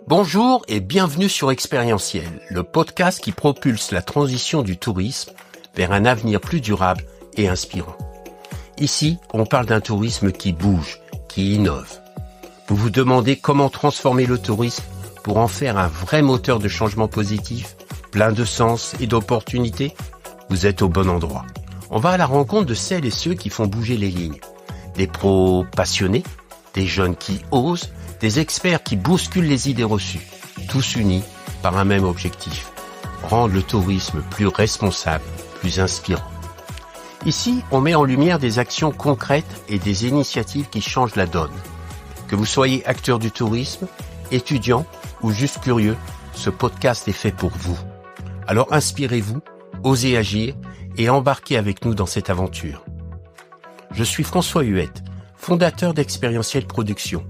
Bonjour et bienvenue sur Expérientiel, le podcast qui propulse la transition du tourisme vers un avenir plus durable et inspirant. Ici, on parle d'un tourisme qui bouge, qui innove. Vous vous demandez comment transformer le tourisme pour en faire un vrai moteur de changement positif, plein de sens et d'opportunités? Vous êtes au bon endroit. On va à la rencontre de celles et ceux qui font bouger les lignes. Des pros passionnés, des jeunes qui osent, des experts qui bousculent les idées reçues, tous unis par un même objectif, rendre le tourisme plus responsable, plus inspirant. Ici, on met en lumière des actions concrètes et des initiatives qui changent la donne. Que vous soyez acteur du tourisme, étudiant ou juste curieux, ce podcast est fait pour vous. Alors inspirez-vous, osez agir et embarquez avec nous dans cette aventure. Je suis François Huette, fondateur d'Expérientiel Production.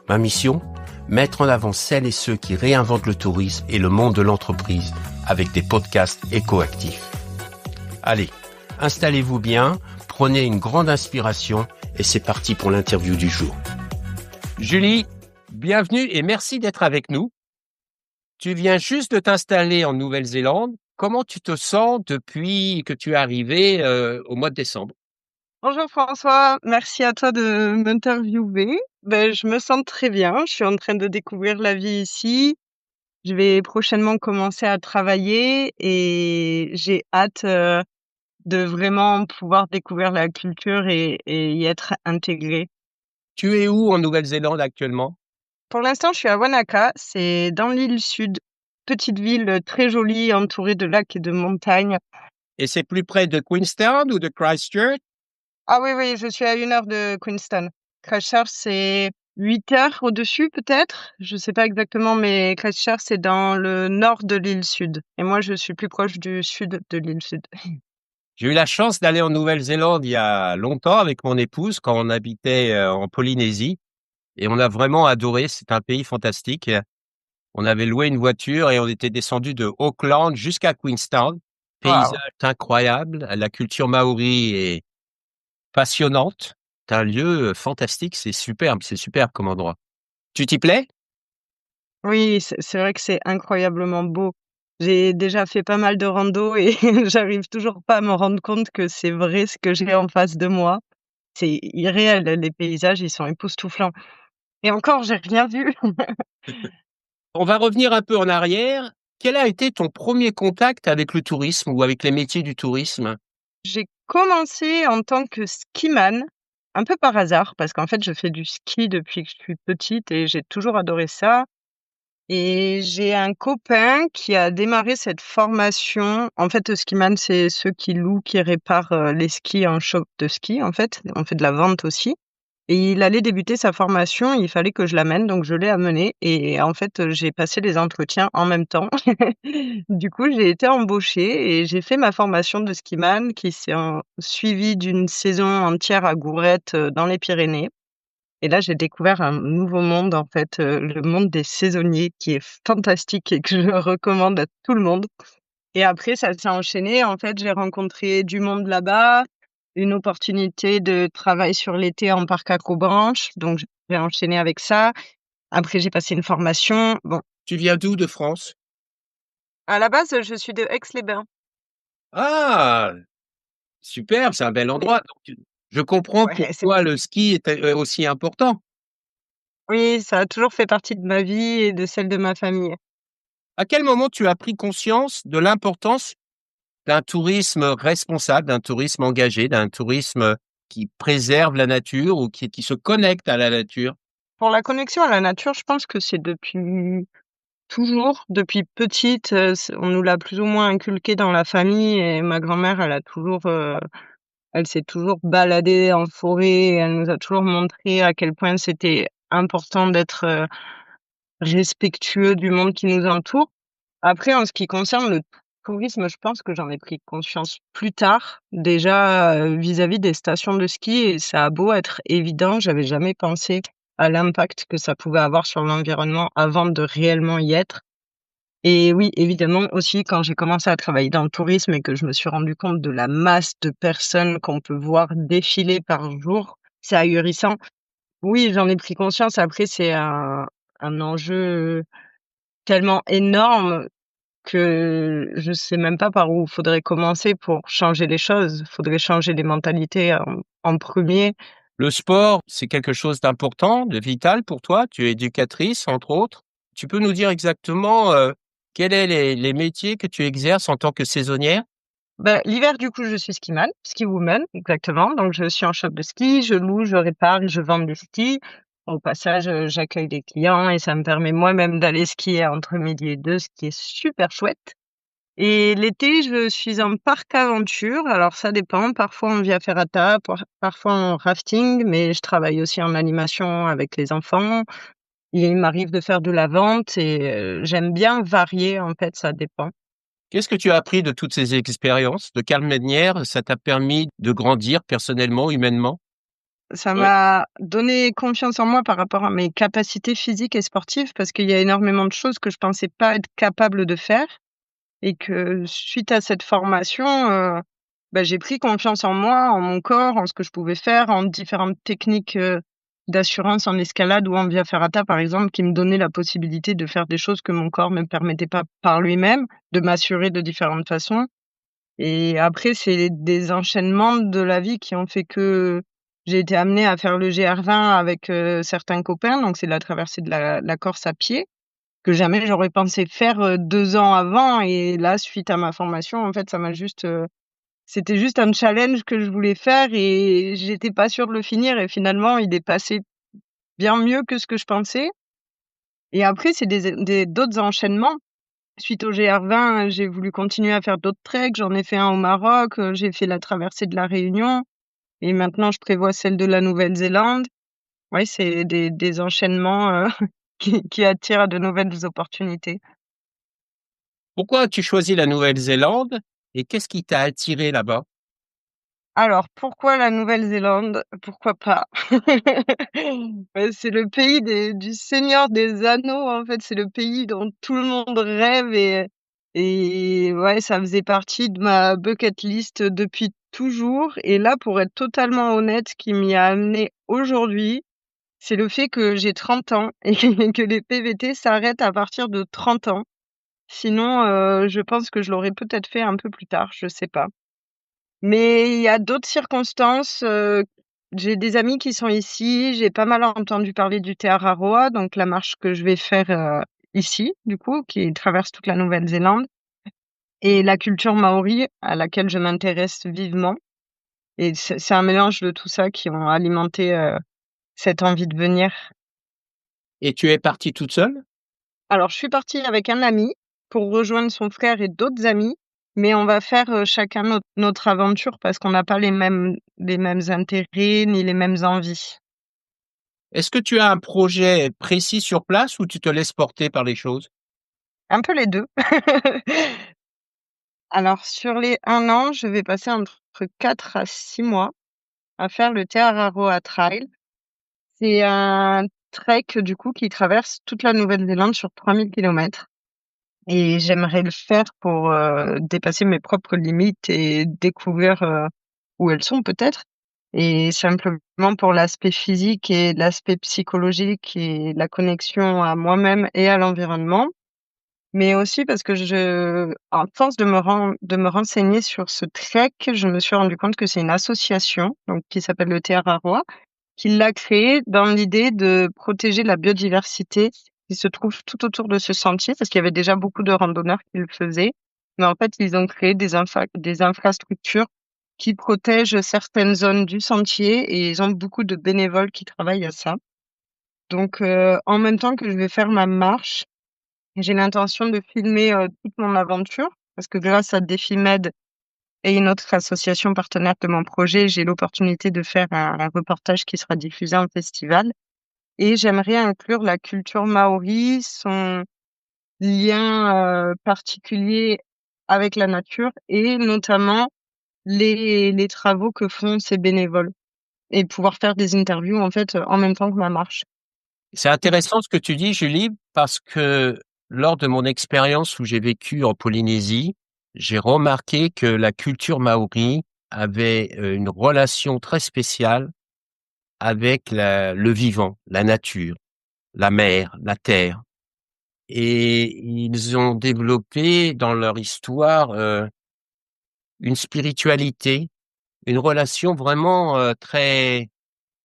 Ma mission, mettre en avant celles et ceux qui réinventent le tourisme et le monde de l'entreprise avec des podcasts écoactifs. Allez, installez-vous bien, prenez une grande inspiration et c'est parti pour l'interview du jour. Julie, bienvenue et merci d'être avec nous. Tu viens juste de t'installer en Nouvelle-Zélande. Comment tu te sens depuis que tu es arrivé au mois de décembre? Bonjour François, merci à toi de m'interviewer. Je me sens très bien, je suis en train de découvrir la vie ici. Je vais prochainement commencer à travailler et j'ai hâte de vraiment pouvoir découvrir la culture et y être intégrée. Tu es où en Nouvelle-Zélande actuellement? Pour l'instant, je suis à Wanaka, c'est dans l'île sud, petite ville très jolie entourée de lacs et de montagnes. Et c'est plus près de Queenstown ou de Christchurch? Ah oui, je suis à 1 heure de Queenstown. Christchurch, c'est 8 heures au-dessus peut-être? Je sais pas exactement, mais Christchurch, c'est dans le nord de l'île sud. Et moi, je suis plus proche du sud de l'île sud. J'ai eu la chance d'aller en Nouvelle-Zélande il y a longtemps avec mon épouse quand on habitait en Polynésie et on a vraiment adoré. C'est un pays fantastique. On avait loué une voiture et on était descendu de Auckland jusqu'à Queenstown. Waouh! Paysage incroyable. La culture maori est passionnante. C'est un lieu fantastique. C'est superbe comme endroit. Tu t'y plais? Oui, c'est vrai que c'est incroyablement beau. J'ai déjà fait pas mal de rando et j'arrive toujours pas à me rendre compte que c'est vrai ce que j'ai en face de moi. C'est irréel, les paysages, ils sont époustouflants. Et encore, j'ai rien vu. On va revenir un peu en arrière. Quel a été ton premier contact avec le tourisme ou avec les métiers du tourisme? J'ai commencé en tant que skiman, un peu par hasard, parce qu'en fait, je fais du ski depuis que je suis petite et j'ai toujours adoré ça. Et j'ai un copain qui a démarré cette formation. En fait, skiman, c'est ceux qui louent, qui réparent les skis en shop de ski, en fait. On fait de la vente aussi. Et il allait débuter sa formation, il fallait que je l'amène, donc je l'ai amené et en fait, j'ai passé les entretiens en même temps. Du coup, j'ai été embauchée et j'ai fait ma formation de skiman qui s'est suivie d'une saison entière à Gourette, dans les Pyrénées et là, j'ai découvert un nouveau monde en fait, le monde des saisonniers qui est fantastique et que je recommande à tout le monde. Et après, ça s'est enchaîné. En fait, j'ai rencontré du monde là-bas, une opportunité de travail sur l'été en parc Accrobranche, donc j'ai enchaîné avec ça. Après, j'ai passé une formation. Bon, Tu viens d'où de France? à la base, je suis de Aix-les-Bains. Ah! Super, c'est un bel endroit. Donc, je comprends Ouais, c'est pourquoi le ski est aussi important. oui, ça a toujours fait partie de ma vie et de celle de ma famille. À quel moment tu as pris conscience de l'importance d'un tourisme responsable, d'un tourisme engagé, d'un tourisme qui préserve la nature ou qui se connecte à la nature? Pour la connexion à la nature, je pense que c'est depuis toujours, depuis petite, on nous l'a plus ou moins inculqué dans la famille et ma grand-mère, elle s'est toujours baladée en forêt, elle nous a toujours montré à quel point c'était important d'être, respectueux du monde qui nous entoure. Après, en ce qui concerne le tourisme, je pense que j'en ai pris conscience plus tard, déjà, vis-à-vis des stations de ski et ça a beau être évident, j'avais jamais pensé à l'impact que ça pouvait avoir sur l'environnement avant de réellement y être. Et oui, évidemment aussi quand j'ai commencé à travailler dans le tourisme et que je me suis rendu compte de la masse de personnes qu'on peut voir défiler par jour, c'est ahurissant. Oui, j'en ai pris conscience. Après, c'est un enjeu tellement énorme que je sais même pas par où faudrait commencer pour changer les choses. Faudrait changer les mentalités en 1er. Le sport, c'est quelque chose d'important, de vital pour toi. Tu es éducatrice, entre autres. Tu peux nous dire exactement, quels est les métiers que tu exerces en tant que saisonnière? Bah, l'hiver, du coup, je suis skiman, ski woman, exactement. Donc, je suis en shop de ski, je loue, je répare, je vends des skis. Au passage, j'accueille des clients et ça me permet moi-même d'aller skier entre midi et 2, ce qui est super chouette. Et l'été, je suis en parc aventure. Alors, ça dépend. Parfois en via ferrata, parfois en rafting, mais je travaille aussi en animation avec les enfants. Il m'arrive de faire de la vente et j'aime bien varier, en fait, ça dépend. Qu'est-ce que tu as appris de toutes ces expériences? De quelle manière ça t'a permis de grandir personnellement, humainement? Ça Oui. m'a donné confiance en moi par rapport à mes capacités physiques et sportives parce qu'il y a énormément de choses que je pensais pas être capable de faire et que suite à cette formation, bah, j'ai pris confiance en moi, en mon corps, en ce que je pouvais faire, en différentes techniques, d'assurance en escalade ou en via ferrata, par exemple, qui me donnaient la possibilité de faire des choses que mon corps ne me permettait pas par lui-même, de m'assurer de différentes façons. Et après, c'est des enchaînements de la vie qui ont fait que j'ai été amenée à faire le GR20 avec, certains copains, donc c'est la traversée de la Corse à pied, que jamais j'aurais pensé faire, 2 ans avant et là, suite à ma formation, en fait, ça m'a juste, c'était juste un challenge que je voulais faire et j'étais pas sûre de le finir et finalement, il est passé bien mieux que ce que je pensais. Et après, c'est des d'autres enchaînements. Suite au GR20, j'ai voulu continuer à faire d'autres treks. J'en ai fait un au Maroc, j'ai fait la traversée de la Réunion et maintenant je prévois celle de la Nouvelle-Zélande. Ouais, c'est des enchaînements, qui attirent à de nouvelles opportunités. Pourquoi as-tu choisi la Nouvelle-Zélande et qu'est-ce qui t'a attiré là-bas? Alors pourquoi la Nouvelle-Zélande? Pourquoi pas? C'est le pays du Seigneur des Anneaux, en fait, c'est le pays dont tout le monde rêve et ouais, ça faisait partie de ma bucket list depuis toujours et là, pour être totalement honnête, ce qui m'y a amenée aujourd'hui, c'est le fait que j'ai 30 ans et que les PVT s'arrêtent à partir de 30 ans. Sinon, je pense que je l'aurais peut-être fait un peu plus tard, je sais pas. Mais il y a d'autres circonstances, j'ai des amis qui sont ici, j'ai pas mal entendu parler du Te Araroa, donc la marche que je vais faire, ici, du coup, qui traverse toute la Nouvelle-Zélande et la culture maori à laquelle je m'intéresse vivement et c'est un mélange de tout ça qui ont alimenté, cette envie de venir. Et tu es partie toute seule? Alors je suis partie avec un ami pour rejoindre son frère et d'autres amis, mais on va faire, chacun notre aventure parce qu'on n'a pas les mêmes intérêts ni les mêmes envies. Est-ce que tu as un projet précis sur place ou tu te laisses porter par les choses? Un peu les 2. Alors sur les 1 an, je vais passer entre 4 à 6 mois à faire le Te Araroa Trail. C'est un trek du coup qui traverse toute la Nouvelle-Zélande sur 3 000 kilomètres. Et j'aimerais le faire pour, dépasser mes propres limites et découvrir, où elles sont peut-être et simplement pour l'aspect physique et l'aspect psychologique et la connexion à moi-même et à l'environnement. Mais aussi parce que à force de me renseigner sur ce trek, je me suis rendu compte que c'est une association, donc qui s'appelle le Te Araroa, qui l'a créé dans l'idée de protéger la biodiversité qui se trouve tout autour de ce sentier, parce qu'il y avait déjà beaucoup de randonneurs qui le faisaient. Mais en fait, ils ont créé des infrastructures qui protègent certaines zones du sentier et ils ont beaucoup de bénévoles qui travaillent à ça. Donc, en même temps que je vais faire ma marche, j'ai l'intention de filmer, toute mon aventure parce que grâce à Défimed et une autre association partenaire de mon projet, j'ai l'opportunité de faire un reportage qui sera diffusé en festival et j'aimerais inclure la culture maori, son lien, particulier avec la nature et notamment les travaux que font ces bénévoles et pouvoir faire des interviews, en fait, en même temps que ma marche. C'est intéressant ce que tu dis, Julie, parce que lors de mon expérience où j'ai vécu en Polynésie, j'ai remarqué que la culture maori avait, une relation très spéciale avec le vivant, la nature, la mer, la terre. et ils ont développé dans leur histoire, une spiritualité, une relation vraiment, très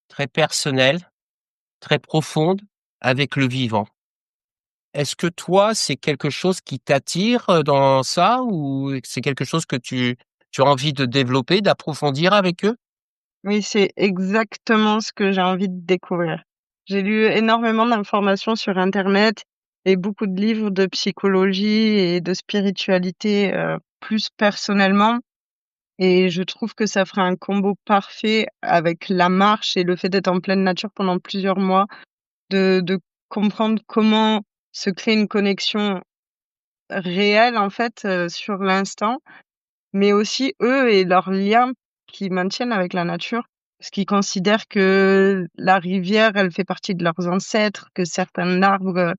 très personnelle, très profonde avec le vivant. Est-ce que toi, c'est quelque chose qui t'attire, dans ça ou c'est quelque chose que tu as envie de développer, d'approfondir avec eux? Oui, c'est exactement ce que j'ai envie de découvrir. J'ai lu énormément d'informations sur internet et beaucoup de livres de psychologie et de spiritualité, plus personnellement, et je trouve que ça ferait un combo parfait avec la marche et le fait d'être en pleine nature pendant plusieurs mois, de comprendre comment se créer une connexion réelle, en fait, sur l'instant, mais aussi eux et leurs liens qu'ils maintiennent avec la nature. Parce qu'ils considèrent que la rivière, elle fait partie de leurs ancêtres, que certains arbres,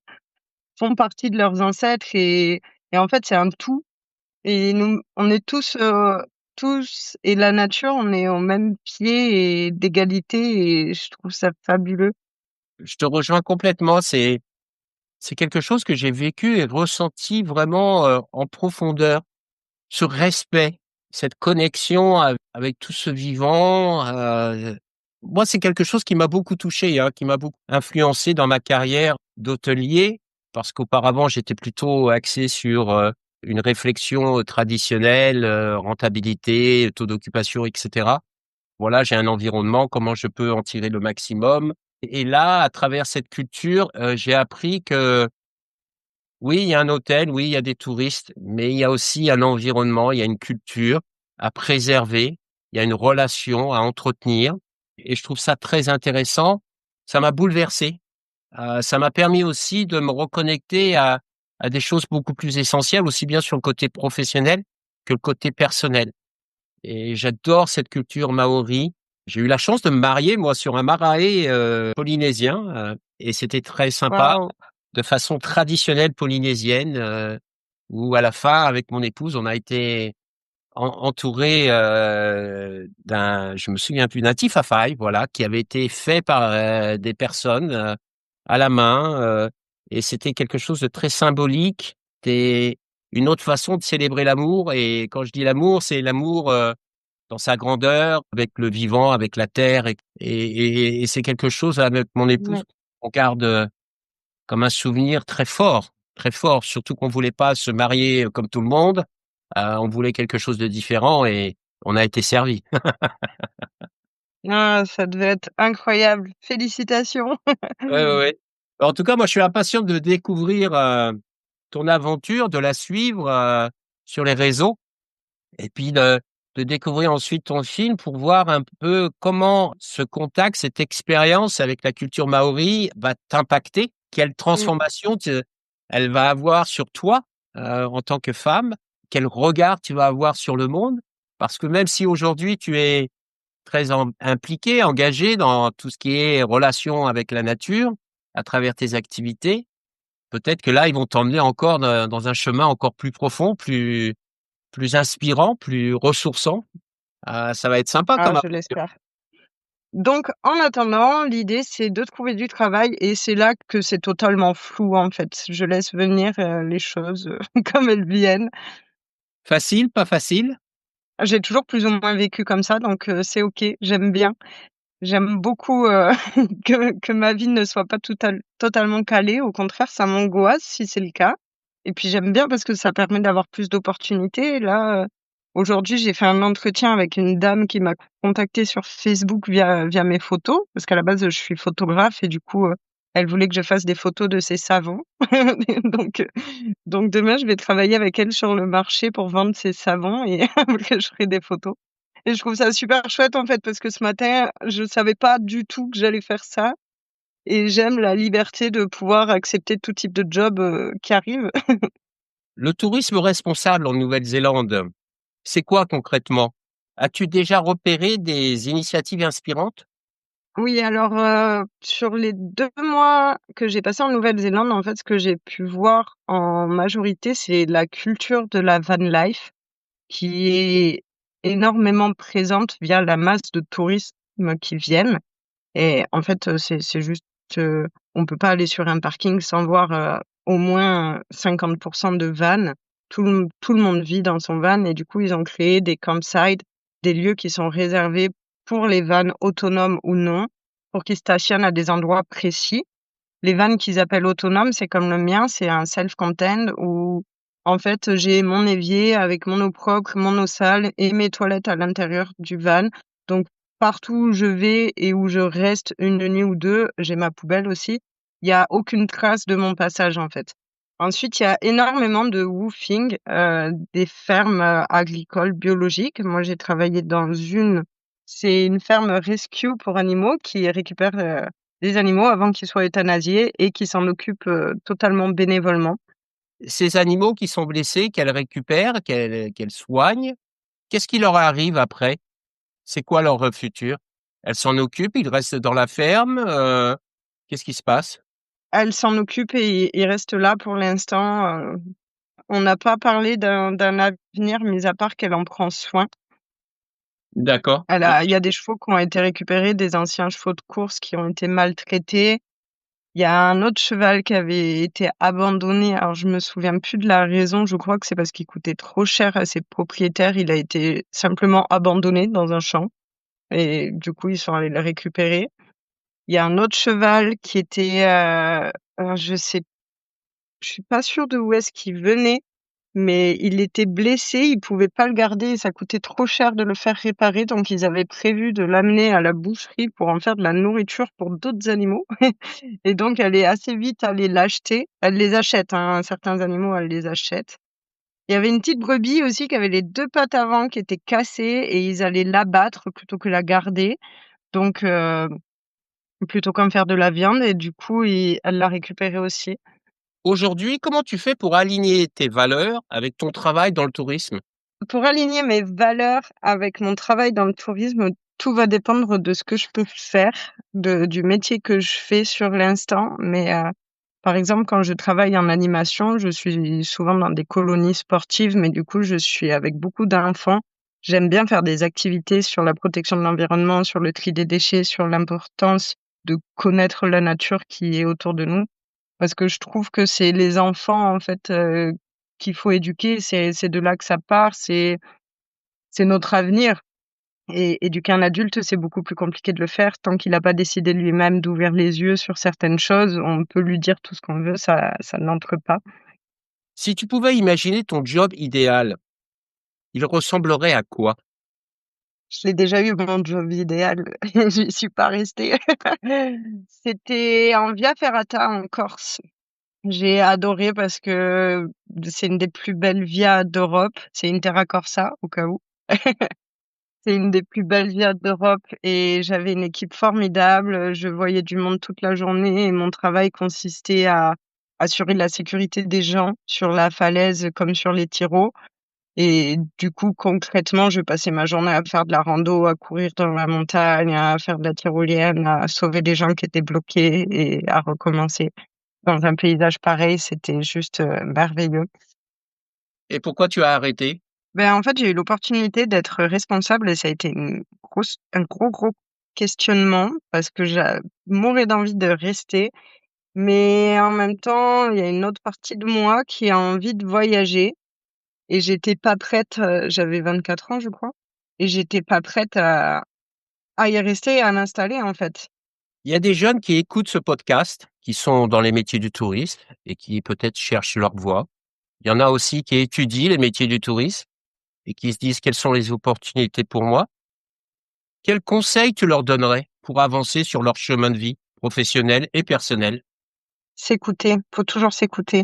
font partie de leurs ancêtres, et en fait, c'est un tout, et nous, on est tous et la nature, on est au même pied et d'égalité, et je trouve ça fabuleux. Je te rejoins complètement, c'est quelque chose que j'ai vécu et ressenti vraiment, en profondeur. Ce respect, cette connexion avec tout ce vivant, moi, c'est quelque chose qui m'a beaucoup touché, hein, qui m'a beaucoup influencé dans ma carrière d'hôtelier, parce qu'auparavant, j'étais plutôt axé sur, une réflexion, traditionnelle, rentabilité, taux d'occupation et cetera. Voilà, j'ai un environnement, comment je peux en tirer le maximum? Et là, à travers cette culture, j'ai appris que oui, il y a un hôtel, oui, il y a des touristes, mais il y a aussi un environnement, il y a une culture à préserver, il y a une relation à entretenir et je trouve ça très intéressant. Ça m'a bouleversé, ça m'a permis aussi de me reconnecter à des choses beaucoup plus essentielles, aussi bien sur le côté professionnel que le côté personnel et j'adore cette culture maori. J'ai eu la chance de me marier, moi, sur un marae, polynésien, et c'était très sympa, Waouh! de façon traditionnelle polynésienne, où à la fin, avec mon épouse, on a été entourés, d'un je me souviens plus, d'un tifafaï, voilà, qui avait été fait par, des personnes, à la main, et c'était quelque chose de très symbolique. C'était une autre façon de célébrer l'amour et quand je dis l'amour, c'est l'amour, dans sa grandeur, avec le vivant, avec la terre et c'est quelque chose avec mon épouse Ouais. qu'on garde, comme un souvenir très fort, surtout qu'on voulait pas se marier comme tout le monde, on voulait quelque chose de différent et on a été servi. Ah, ça devait être incroyable. Félicitations. Ouais, ouais, ouais. En tout cas, moi, je suis impatient de découvrir, ton aventure, de la suivre, sur les réseaux. Et puis de découvrir ensuite ton film pour voir un peu comment ce contact, cette expérience avec la culture maori va t'impacter. Quelle Mmh. transformation elle va avoir sur toi, en tant que femme? Quel regard tu vas avoir sur le monde? Parce que même si aujourd'hui tu es très impliquée, engagée dans tout ce qui est relation avec la nature, à travers tes activités, peut-être que là, ils vont t'emmener encore dans un chemin encore plus profond, plus inspirant, plus ressourçant. Ça va être sympa Ah, comme je aventure. l'espère. Donc, en attendant, l'idée, c'est de trouver du travail, et c'est là que c'est totalement flou, en fait. Je laisse venir, les choses, comme elles viennent. Facile, pas facile? J'ai toujours plus ou moins vécu comme ça, donc c'est OK, j'aime bien. J'aime beaucoup, que ma vie ne soit pas totalement calée. Au contraire, ça m'angoisse si c'est le cas, et puis j'aime bien parce que ça permet d'avoir plus d'opportunités. Là, aujourd'hui, j'ai fait un entretien avec une dame qui m'a contactée sur Facebook via mes photos, parce qu'à la base, je suis photographe, et du coup, elle voulait que je fasse des photos de ses savons. Donc heu, donc demain, je vais travailler avec elle sur le marché pour vendre ses savons, et après je ferai des photos. Et je trouve ça super chouette, en fait, parce que ce matin, je savais pas du tout que j'allais faire ça, et j'aime la liberté de pouvoir accepter tout type de job, qui arrive. Le tourisme responsable en Nouvelle-Zélande, c'est quoi concrètement? As-tu déjà repéré des initiatives inspirantes? Oui, alors, sur les 2 mois que j'ai passés en Nouvelle-Zélande, en fait, ce que j'ai pu voir en majorité, c'est la culture de la van life qui est énormément présente via la masse de tourisme qui viennent. Et en fait, c'est juste, on peut pas aller sur un parking sans voir, au moins 50 de van. Tout le monde vit dans son van et du coup, ils ont créé des campsites, des lieux qui sont réservés pour les vans autonomes ou non, pour qu'ils stationnent à des endroits précis. Les vannes qu'ils appellent autonomes, c'est comme le mien, c'est un self-contained où, en fait, j'ai mon évier avec mon eau propre, mon eau sale et mes toilettes à l'intérieur du van. Donc, partout où je vais et où je reste une nuit ou deux, j'ai ma poubelle aussi. Il y a aucune trace de mon passage, en fait. Ensuite, il y a énormément de woofing, des fermes agricoles biologiques. Moi, j'ai travaillé dans c'est une ferme rescue pour animaux qui récupère des animaux avant qu'ils soient euthanasiés et qui s'en occupent totalement bénévolement. Ces animaux qui sont blessés, qu'elle récupère, qu'elle soigne, qu'est-ce qui leur arrive après? C'est quoi leur, futur? Elles s'en occupent, ils restent dans la ferme, qu'est-ce qui se passe? Elle s'en occupe et il reste là pour l'instant. On n'a pas parlé d'un avenir, mis à part qu'elle en prend soin. D'accord. Il y a des chevaux qui ont été récupérés, des anciens chevaux de course qui ont été maltraités. Il y a un autre cheval qui avait été abandonné. Alors, je me souviens plus de la raison. Je crois que c'est parce qu'il coûtait trop cher à ses propriétaires. Il a été simplement abandonné dans un champ et du coup, ils sont allés le récupérer. Il y a un autre cheval qui était, alors je suis pas sûre de où est-ce qu'il venait, mais il était blessé, ils pouvaient pas le garder et ça coûtait trop cher de le faire réparer, donc ils avaient prévu de l'amener à la boucherie pour en faire de la nourriture pour d'autres animaux et donc elle est assez vite allée l'acheter. Elle les achète, hein, certains animaux, elle les achète. Il y avait une petite brebis aussi qui avait les 2 pattes avant qui étaient cassées et ils allaient l'abattre plutôt que la garder, donc plutôt qu'en faire de la viande et du coup, elle l'a récupérée aussi. Aujourd'hui, comment tu fais pour aligner tes valeurs avec ton travail dans le tourisme? Pour aligner mes valeurs avec mon travail dans le tourisme, tout va dépendre de ce que je peux faire, du métier que je fais sur l'instant. Mais, par exemple, quand je travaille en animation, je suis souvent dans des colonies sportives, mais du coup, je suis avec beaucoup d'enfants. J'aime bien faire des activités sur la protection de l'environnement, sur le tri des déchets, sur l'importance de connaître la nature qui est autour de nous. Parce que je trouve que c'est les enfants, en fait, qu'il faut éduquer. C'est de là que ça part, c'est notre avenir et éduquer un adulte, c'est beaucoup plus compliqué de le faire. Tant qu'il a pas décidé lui-même d'ouvrir les yeux sur certaines choses, on peut lui dire tout ce qu'on veut, ça n'entre pas. Si tu pouvais imaginer ton job idéal, il ressemblerait à quoi? Je l'ai déjà eu mon job idéal, j'y suis pas restée. C'était en Via Ferrata en Corse. J'ai adoré parce que c'est une des plus belles vias d'Europe. C'est Intera Corsa, au cas où. C'est une des plus belles villas d'Europe et j'avais une équipe formidable. Je voyais du monde toute la journée et mon travail consistait à assurer la sécurité des gens sur la falaise comme sur les tiroirs. Et du coup, concrètement, je passais ma journée à faire de la rando, à courir dans la montagne, à faire de la tyrolienne, à sauver des gens qui étaient bloqués et à recommencer. Dans un paysage pareil, c'était juste merveilleux. Et pourquoi tu as arrêté? Ben, en fait, j'ai eu l'opportunité d'être responsable et ça a été un gros questionnement parce que mourais d'envie de rester. Mais en même temps, il y a une autre partie de moi qui a envie de voyager et j'étais pas prête, j'avais 24 ans, je crois et j'étais pas prête à y rester et à m'installer, en fait. Il y a des jeunes qui écoutent ce podcast, qui sont dans les métiers du tourisme et qui peut-être cherchent leur voie. Il y en a aussi qui étudient les métiers du tourisme et qui se disent: «Quelles sont les opportunités pour moi?» Quels conseils tu leur donnerais pour avancer sur leur chemin de vie professionnel et personnel? S'écouter, faut toujours s'écouter.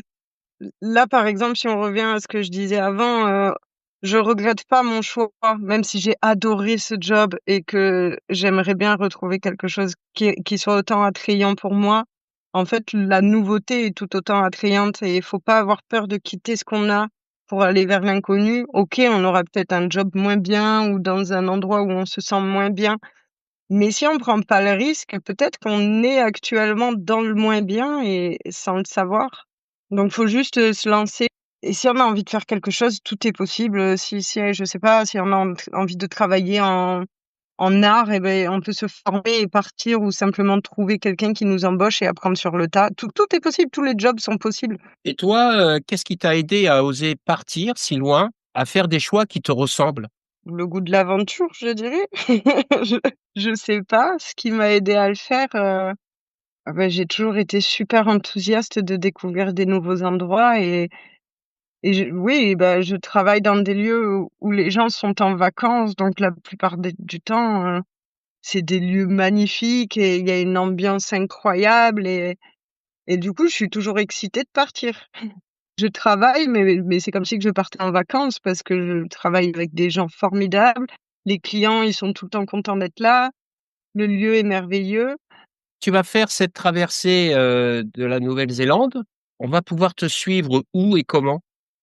Là, par exemple, si on revient à ce que je disais avant, je regrette pas mon choix, même si j'ai adoré ce job et que j'aimerais bien retrouver quelque chose qui soit autant attrayant pour moi. En fait, la nouveauté est tout autant attrayante et il faut pas avoir peur de quitter ce qu'on a pour aller vers l'inconnu. OK, on aura peut-être un job moins bien ou dans un endroit où on se sent moins bien, mais si on prend pas le risque, peut-être qu'on est actuellement dans le moins bien et sans le savoir. Donc faut juste, se lancer et si on a envie de faire quelque chose, tout est possible, si je sais pas, si on a envie de travailler en art, eh ben, on peut se former et partir ou simplement trouver quelqu'un qui nous embauche et apprendre sur le tas. Tout est possible, tous les jobs sont possibles. Et toi, qu'est-ce qui t'a aidé à oser partir si loin, à faire des choix qui te ressemblent? Le goût de l'aventure, je dirais. Je je sais pas, ce qui m'a aidé à le faire, j'ai toujours été super enthousiaste de découvrir des nouveaux endroits je travaille dans des lieux où les gens sont en vacances, donc la plupart du temps, c'est des lieux magnifiques et il y a une ambiance incroyable et du coup, je suis toujours excitée de partir. Je travaille, mais c'est comme si que je partais en vacances parce que je travaille avec des gens formidables. Les clients, ils sont tout le temps contents d'être là. Le lieu est merveilleux. Tu vas faire cette traversée, de la Nouvelle-Zélande. On va pouvoir te suivre où et comment?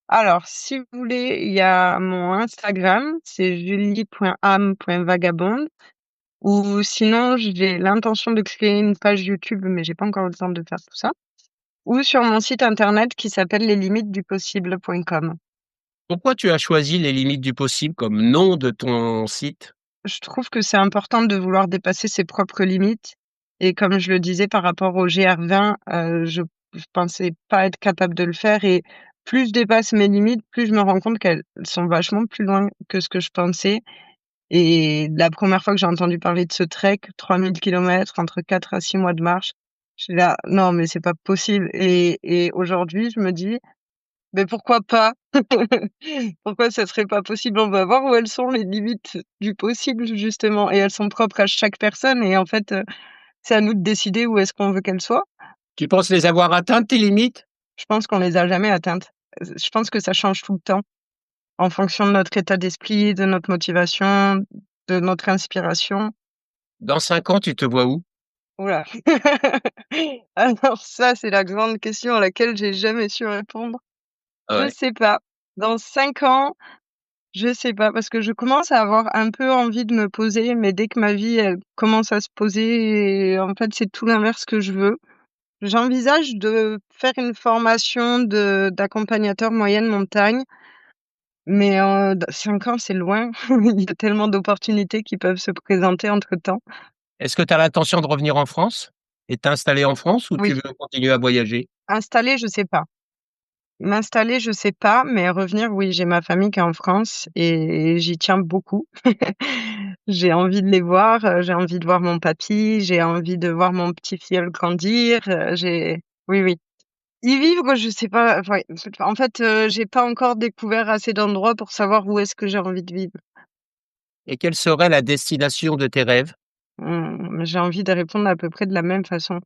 Alors, si vous voulez, il y a mon Instagram, c'est julie.am.vagabonde ou sinon j'ai l'intention de créer une page YouTube, mais j'ai pas encore le temps de faire tout ça. Ou sur mon site internet qui s'appelle leslimitesdupossible.com. Pourquoi tu as choisi les limites du possible comme nom de ton site? Je trouve que c'est important de vouloir dépasser ses propres limites et comme je le disais par rapport au GR20, je pensais pas être capable de le faire et plus je dépasse mes limites, plus je me rends compte qu'elles sont vachement plus loin que ce que je pensais et la première fois que j'ai entendu parler de ce trek, 3000 kilomètres entre 4 à 6 mois de marche, j'étais là: «Non mais c'est pas possible» et aujourd'hui je me dis: mais pourquoi pas? Pourquoi ça serait pas possible? On va voir où elles sont les limites du possible justement et elles sont propres à chaque personne et en fait, c'est à nous de décider où est-ce qu'on veut qu'elles soient. Tu penses les avoir atteintes tes limites? Je pense qu'on les a jamais atteintes. Je pense que ça change tout le temps en fonction de notre état d'esprit, de notre motivation, de notre inspiration. Dans 5 ans, tu te vois où? Ouh là! Alors ça, c'est la grande question à laquelle j'ai jamais su répondre. Je Ouais. sais pas. Dans 5 ans, je sais pas, parce que je commence à avoir un peu envie de me poser, mais dès que ma vie, elle commence à se poser et en fait, c'est tout l'inverse que je veux. J'envisage de faire une formation d'accompagnateur moyenne montagne, mais d 5 ans, c'est loin. Il y a tellement d'opportunités qui peuvent se présenter entre-temps. Est-ce que tu as l'intention de revenir en France et t'installer en France ou tu Oui, veux continuer à voyager? installer, je sais pas. M'installer, je sais pas, mais revenir, oui, j'ai ma famille qui est en France et j'y tiens beaucoup. J'ai envie de les voir, j'ai envie de voir mon papy, j'ai envie de voir mon petit filleul grandir, oui, oui. Y vivre, je sais pas, ouais, en fait, j'ai pas encore découvert assez d'endroits pour savoir où est-ce que j'ai envie de vivre. Et quelle serait la destination de tes rêves? J'ai envie de répondre à peu près de la même façon.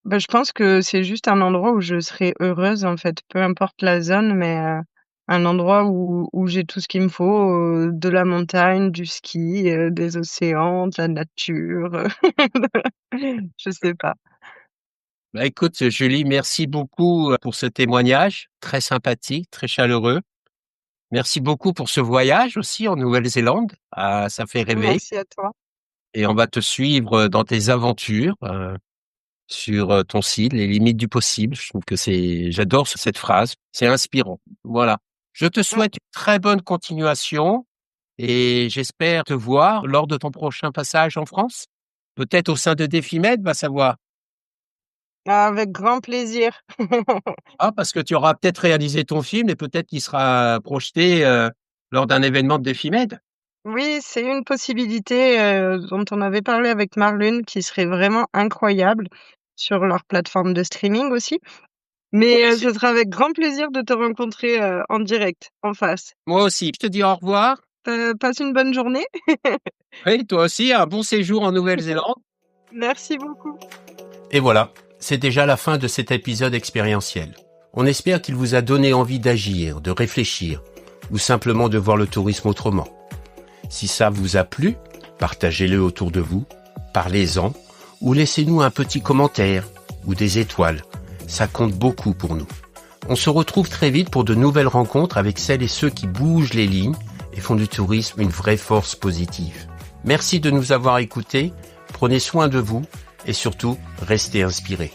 Bah, je pense que c'est juste un endroit où je serai heureuse, en fait, peu importe la zone, mais un endroit où j'ai tout ce qu'il me faut, de la montagne, du ski, des océans, de la nature, je sais pas. Bah, écoute, Julie, merci beaucoup, pour ce témoignage très sympathique, très chaleureux. Merci beaucoup pour ce voyage aussi en Nouvelle-Zélande. Ah, ça fait rêver Merci à toi. et on va te suivre, dans tes aventures, sur, ton site, les limites du possible. Je trouve que j'adore cette phrase, c'est inspirant. Voilà. Je te Mmh. souhaite une très bonne continuation et j'espère te voir lors de ton prochain passage en France. Peut-être au sein de Défimed, va savoir. Avec grand plaisir. Ah, parce que tu auras peut-être réalisé ton film et peut-être qu'il sera projeté, lors d'un événement de Défimed. Oui, c'est une possibilité, dont on avait parlé avec Marlune qui serait vraiment incroyable sur leur plateforme de streaming aussi. Oui, Mais, c'est ce sera avec grand plaisir de te rencontrer, en direct, en face. moi aussi. Je te dis au revoir. Passe une bonne journée. Oui, toi aussi, un bon séjour en Nouvelle-Zélande. Merci beaucoup. Et voilà, c'est déjà la fin de cet épisode expérientiel. On espère qu'il vous a donné envie d'agir, de réfléchir, ou simplement de voir le tourisme autrement. Si ça vous a plu, partagez-le autour de vous, parlez-en, ou laissez-nous un petit commentaire, ou des étoiles. Ça compte beaucoup pour nous. On se retrouve très vite pour de nouvelles rencontres avec celles et ceux qui bougent les lignes et font du tourisme une vraie force positive. Merci de nous avoir écoutés, prenez soin de vous et surtout, restez inspirés.